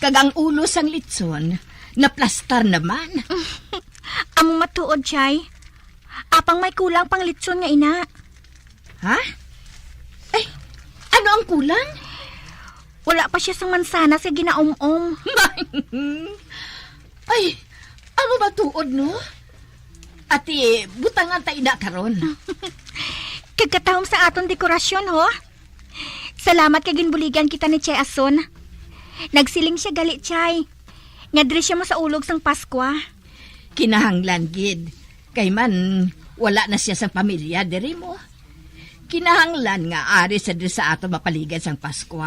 Kagang ulo sang litson, naplastar naman. Among matuod, Chay. Apang may kulang pang litson nga ina. Ha? Ay, ano ang kulang? Wala pa siya sang mansana sa ginaom-om. Ay, ano matuod, no? Ati, butangan tayo na karon. Kagkatahom sa aton dekorasyon, ho? Salamat kay ginbuligan kita ni Chay Ason. Nagsiling siya gali, Chay. Ngadri siya mo sa ulog sang Pasko. Kinahanglan, gid. Kay man, wala na siya sa pamilya, diri mo. Kinahanglan nga ari sa diri sa ato mapaligad sang Pasko.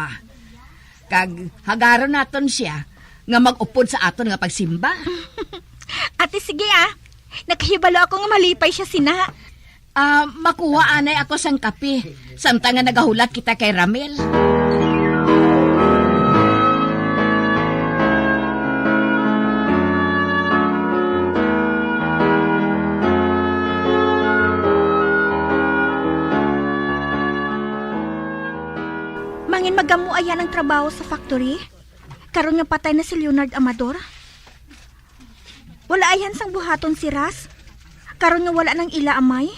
Kag hagaron naton siya nga mag-upod sa aton nga pagsimba. Ate, sige nakahibalo ako nga malipay siya sina. Makuha anay ako sang kape. Samtang nga nagahulat kita kay Ramel. Mangin magamu ayan ang trabaho sa factory. Karon nga patay na si Leonard Amador. Wala ayan sang buhaton si Ras. Karon nga wala nang ila amay.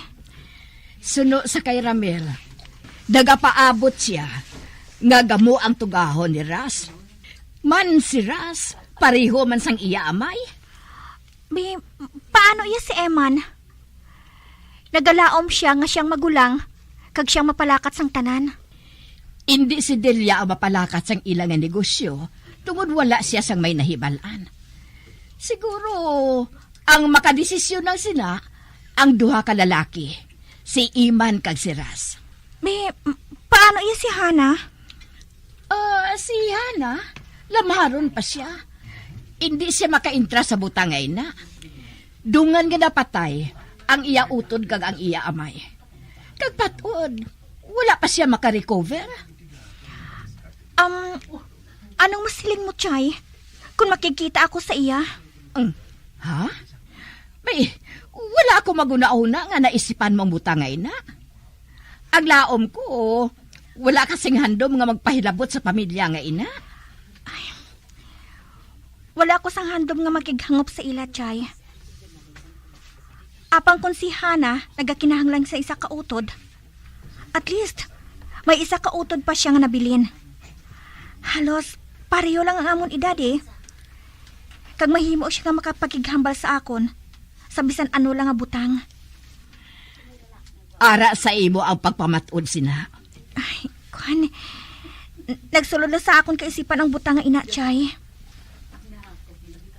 Suno sa kay Ramel. Nagapaabot siya. Nga gamo ang tugahon ni Ras. Man si Ras, pareho man sang iya amay. Paano iya si Eman? Nagalaom siya nga siyang magulang, kag siyang mapalakat sang tanan. Hindi si Delia ang mapalakat sang ilang nga negosyo, tungod wala siya sang may nahibalaan. Siguro, ang makadesisyon ng sina, ang duha ka lalaki, si Iman kag si Ras. Paano iya si Hana? Si Hana, lamaron pa siya. Hindi siya makaintra sa butangay na. Dungan nga napatay, ang iya utod kag ang iya amay. Kag patod, wala pa siya makarecover. Anong masiling mo, Chay? Kung makikita ako sa iya? Ha? May, wala ako maguna-una nga naisipan mong butangay na. Ang laom ko, wala kasing handom nga magpahilabot sa pamilya nga ina. Wala ko sang handom nga makighangop sa ila, Chay. Apang kung si Hana nagakinahanglan sa isa ka utod, at least, may isa ka utod pa siya nga nabilin. Halos, pareho lang ang amon edad Kag mahimo siya nga makapakighambal sa akon, sa bisan ano lang nga butang. Ara sa imo ang pagpamatud sina. Ay, kuhan, nagsulod na sa akon kaisipan ang butang nga ina, Chay.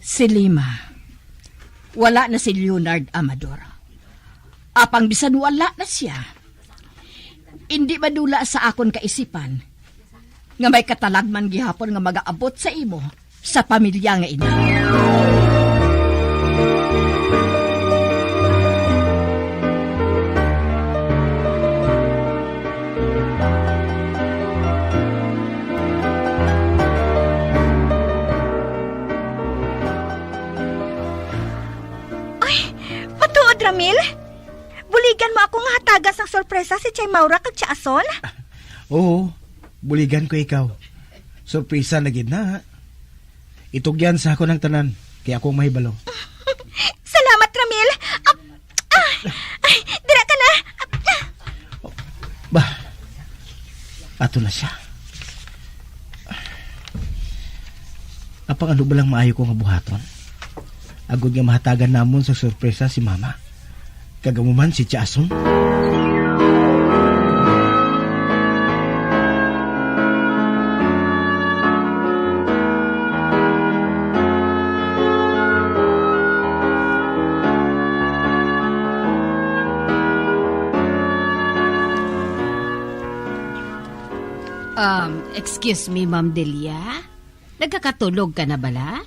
Si Lima, wala na si Leonard Amador. Apang bisan wala na siya. Hindi madula sa akon kaisipan nga may katalagman gihapon nga mag-aabot sa imo sa pamilya nga ina. Ramil, buligan mo ako nga hatagan sang sorpresa si Chay Maura kag Chay Ason? Oo, buligan ko ikaw. Sorpresa na gid na. Itugyan sa ako ng tanan, kaya akong mahibalo. Salamat, Ramil. Dira ka na. Ato na siya. Apang ano ba lang maayo ko nga buhaton? Agod nga mahatagan namon sa sorpresa si Mama. Kagamuman si Tiasong. Excuse me, Ma'am Delia? Nagkakatulog ka na bala?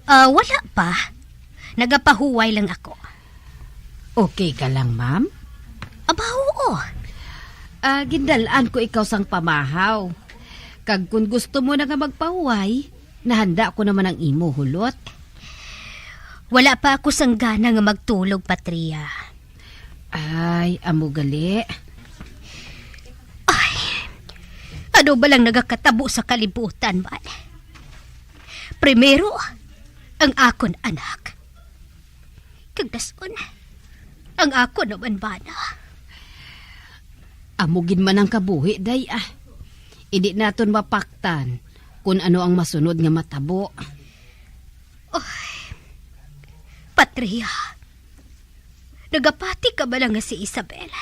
Wala pa. Nagapahuway lang ako. Okay ka lang, ma'am? Aba, oo. Gindalaan ko ikaw sang pamahaw. Kag kung gusto mo na nga magpahuway, nahanda ko naman ang imo hulot. Wala pa ako sang gana nga magtulog, Patria. Ay, amo gali. Ano ba lang nagakatabo sa kalibutan, man? Primero, ang akon anak. Kagdason, ang ako naman bana. Amugin man ang kabuhi, day Hindi naton mapaktan kung ano ang masunod nga matabo. Patria, nagapati ka ba lang nga si Isabel?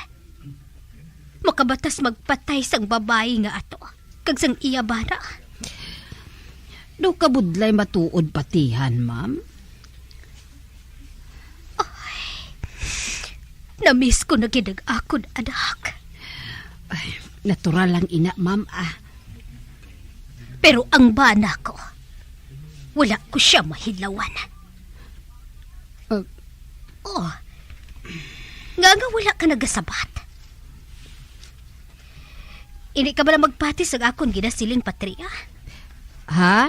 Makabatas magpatay sang babae nga ato, kag sang iya bana. Do kabudlay matuod patihan, ma'am? Namiss ko na ginag-akon, anak. Ay, natural lang ina, ma'am, Pero ang bana ko, wala ko siya mahilawan. Nga wala ka nagasabat. Hindi ka ba na magpati sa akon ginasiling, Patria? Ha?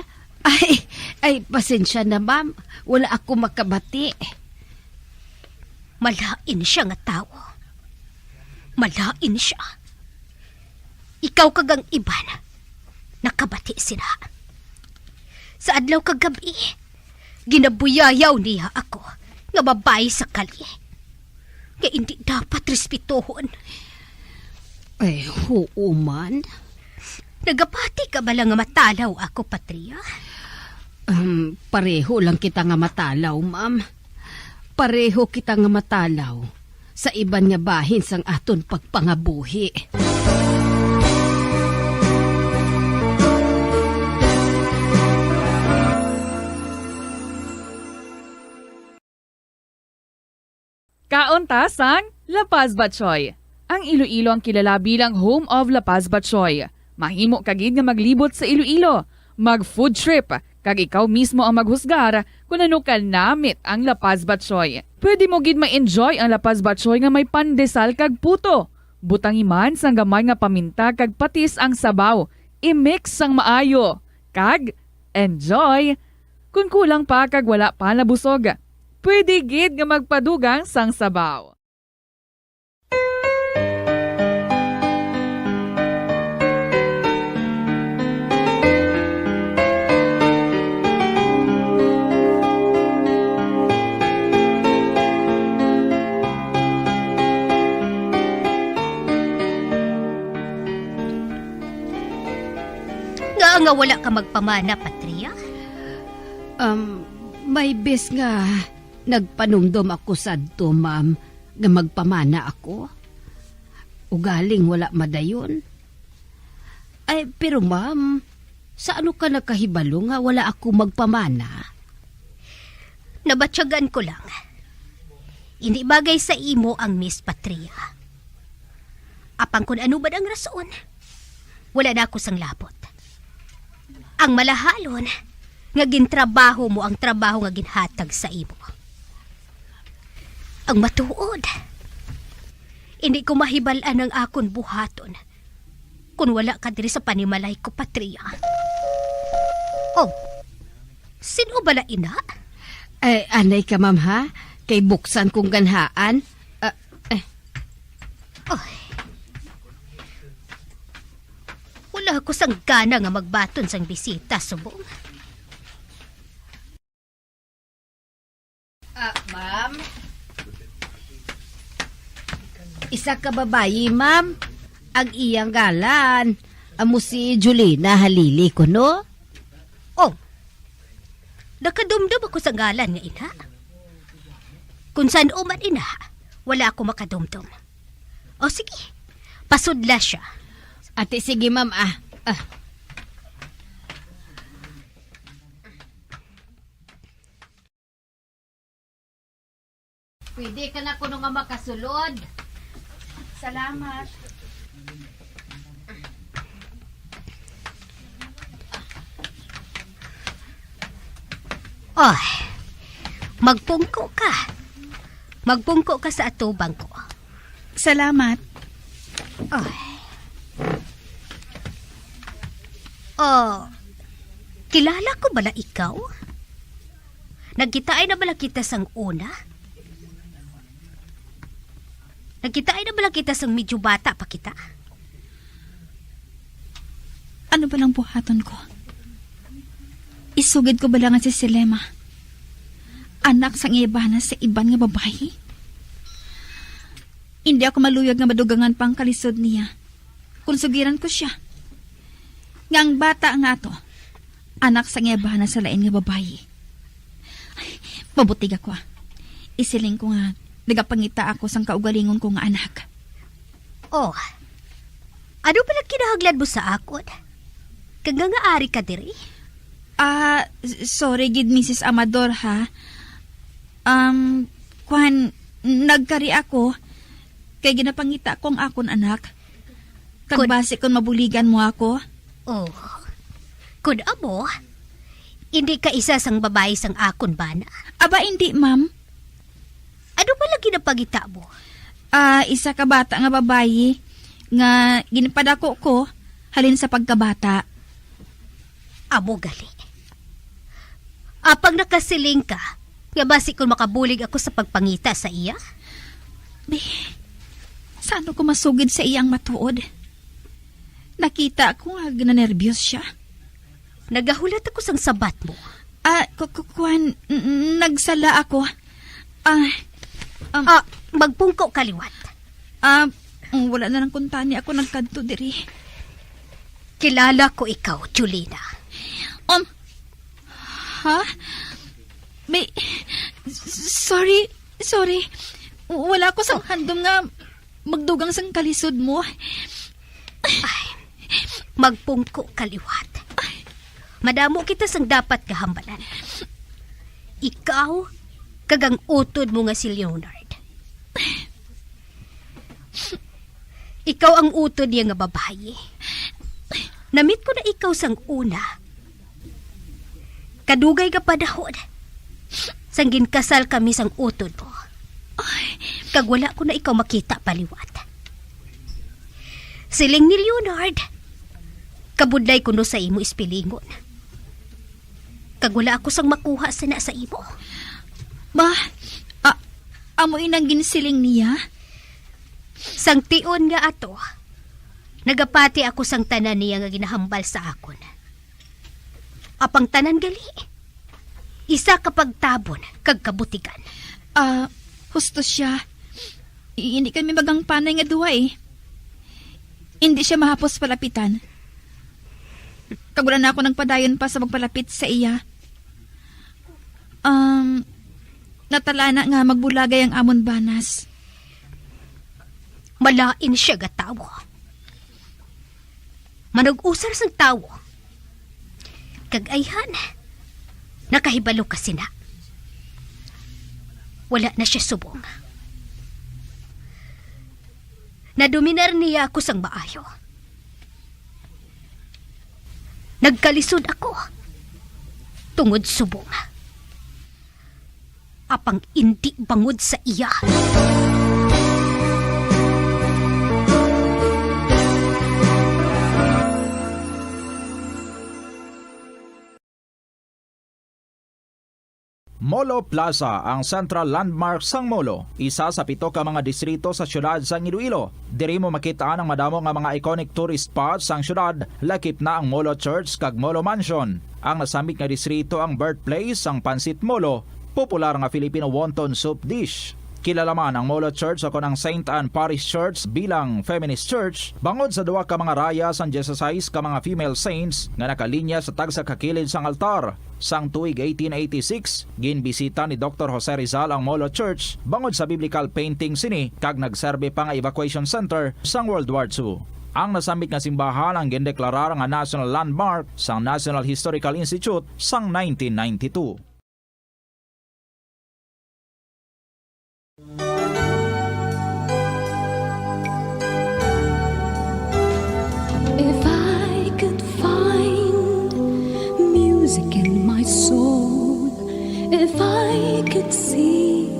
Ay, pasensya na, ma'am. Wala ako makabati. Malain siya nga tao. Malain siya. Ikaw kagang iban, nakabati sila. Sa adlaw kagabi, ginabuyayaw niya ako nga babae sa kalye. Nga hindi dapat respetuhon. Ay, oo man. Nagapati ka ba lang nga matalaw ako, Patria? Pareho lang kita nga matalaw, ma'am. Pareho kita nga matalaw sa iban nga bahin sang aton pagpangabuhi. Kauntasang La Paz Batchoy. Ang Iloilo ang kilala bilang home of La Paz Batchoy. Mahimo kagid nga maglibot sa Iloilo, mag-food trip, kag ikaw mismo ang maghusgar kung ano ka namit ang La Paz Batchoy. Pwede mo gid ma-enjoy ang La Paz Batchoy nga may pandesal kag puto. Butangi man sang gamay nga paminta kag patis ang sabaw. I-mix sang maayo. Kag enjoy. Kung kulang pa kag wala pa nabusog, pwede gid nga magpadugang sang sabaw. Nga wala ka magpamana, Patria? May bes nga nagpanumdom ako sadto, ma'am, nga magpamana ako. Ugaling wala madayon. Ay, pero ma'am, sa ano ka nakahibalo nga wala ako magpamana? Nabatyagan ko lang. Hindi bagay sa imo ang Miss Patria. Apang kung ano ba ang rason, wala na ako sang labot. Ang malahalon, nga gintrabaho mo ang trabaho nga ginhatag sa imo. Ang matuod, hindi ko mahibalaan ang akon buhaton kung wala ka diri sa panimalay ko, Patria. Oh, sino bala ina? Ay, anay ka, ma'am, ha? Kay buksan kong ganhaan. Wala ako sang gana nga magbaton sang bisita, subong. Ma'am? Isa ka babayi, ma'am. Ang iyang galan. Amo si Julina halili ko, no? Oh, nakadumdum ako sa ngalan nga ina. Kung saan uman ina, wala ako makadumdum. O sige, pasudla siya. Ate, sige ma'am, Pwede ka na kuno nga makasulod. Salamat. Oh, magpungko ka. Magpungko ka sa atubang ko. Salamat. Oh, kilala ko bala ikaw? Nagkitain na bala kita sang una? Nagkitain na bala kita sang medyo bata pa kita? Ano ba lang buhaton ko? Isugid ko ba lang si Selema? Anak sang ibana sa iban nga babae? Hindi ako maluyag nga madugangan pang kalisod niya. Kung sugiran ko siya. Ngang bata nga to, anak sang ibana sa lain nga babae. Ay, mabutig ako. Isiling ko nga, nagapangita ako sang kaugalingon ko nga anak. Oh, ano pala kinahaglad mo sa akon? Kag nga ari ka diri? Sorry gid Mrs. Amador ha. Kwan, nagkari ako, kay ginapangita kong akon anak. Kag base kon mabuligan mo ako. Oh, kun amo, hindi ka isa sang babae sang akon bana? Aba, hindi ma'am. Ano pala ginapangita mo? Isa ka bata nga babae, nga ginipadako ko, halin sa pagkabata. Amo gali. Apang nakasiling ka, nga basi kung makabulig ako sa pagpangita sa iya? Saan ko masugid sa iyang matuod? Nakita ko nga ginanervyos siya. Nagahulat ako sang sabat mo. Kukuan, nagsala ako. Magpungko kaliwat. Wala na lang kuntani ako nagkanto diri. Kilala ko ikaw, Julina. Ha? Sorry. Wala ko sang handom nga magdugang sang kalisod mo. Ay, magpungko kaliwat. Madamo kita sang dapat kahambalan. Ikaw, kagang utod mo nga si Leonard. Ikaw ang utod niya nga babae. Namit ko na ikaw sang una. Kadugay ka padahod. Sang ginkasal kami sang utod mo. Kag wala ko na ikaw makita paliwat. Siling ni Leonard, kabudlay ko no sa imo ispilingon. Kag wala ako sang makuha sana sa imo. Amo inang ginsiling niya? Sang tion nga ato, nagapati ako sang tanan niya nga ginahambal sa akon. Apang tanan gali, isa kapag tabon kag kabutigan. Husto siya. Hindi kami magang panay nga duwa eh. Hindi siya mahapos palapitan. Kagulan na ako ng padayon pa sa magpalapit sa iya. Natala na nga magbulagay ang amon banas. Malain siya ga tawo. Manag-usar sang tawo. Kagayhan, nakahibalo kasi na. Wala na siya subong. Nadominar niya ako sang maayo. Nagkalisod ako. Tungod subong. Apang hindi bangod sa iya. Molo Plaza ang central landmark sang Molo, isa sa 7 ka mga distrito sa syudad sang Iloilo. Diri mo makitaan ang madamo nga mga iconic tourist spots sang syudad, lakip na ang Molo Church kag Molo Mansion. Ang nasamit nga distrito ang birthplace sang Pansit Molo, popular nga Filipino wonton soup dish. Kilala man ang Molo Church o ang St. Anne Parish Church bilang feminist church bangod sa duwa ka mga raya sang 16 ka mga female saints nga nakalinya sa tagsa kakilid sang altar. Sang tuig 1886, ginbisita ni Dr. Jose Rizal ang Molo Church bangod sa biblical painting sini kag nagserbe pa nga evacuation center sang World War II. Ang nasambit nga simbahan ang gindeklarar nga national landmark sang National Historical Institute sang 1992. If I could find music in my soul, if I could see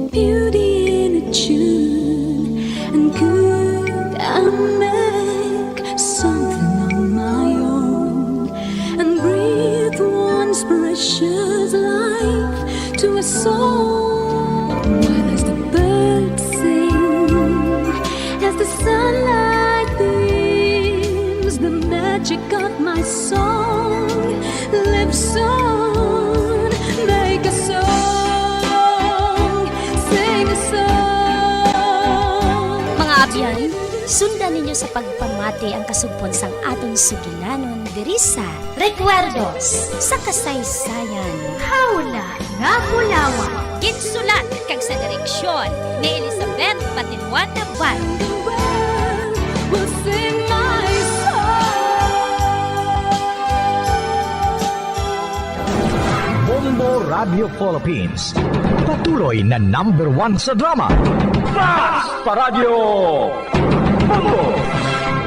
beauty in a tune, and could I make something on my own, and breathe once precious life to a soul, while as the birds sing, as the sunlight beams, the magic of my song lives on. Make a song, sing a song. Mga abyan, sundan ninyo sa pagpamati ang kasugpon sang aton sugilanon diri sa Recuerdos sa kasaysayan. Hawla nga Bulawan. Ginsulat kag sa direksyon ni Elizabeth Patinwan Naval. We'll sing my Bombo Radio Philippines. Patuloy na #1 sa drama. Basta Radio! Bombo!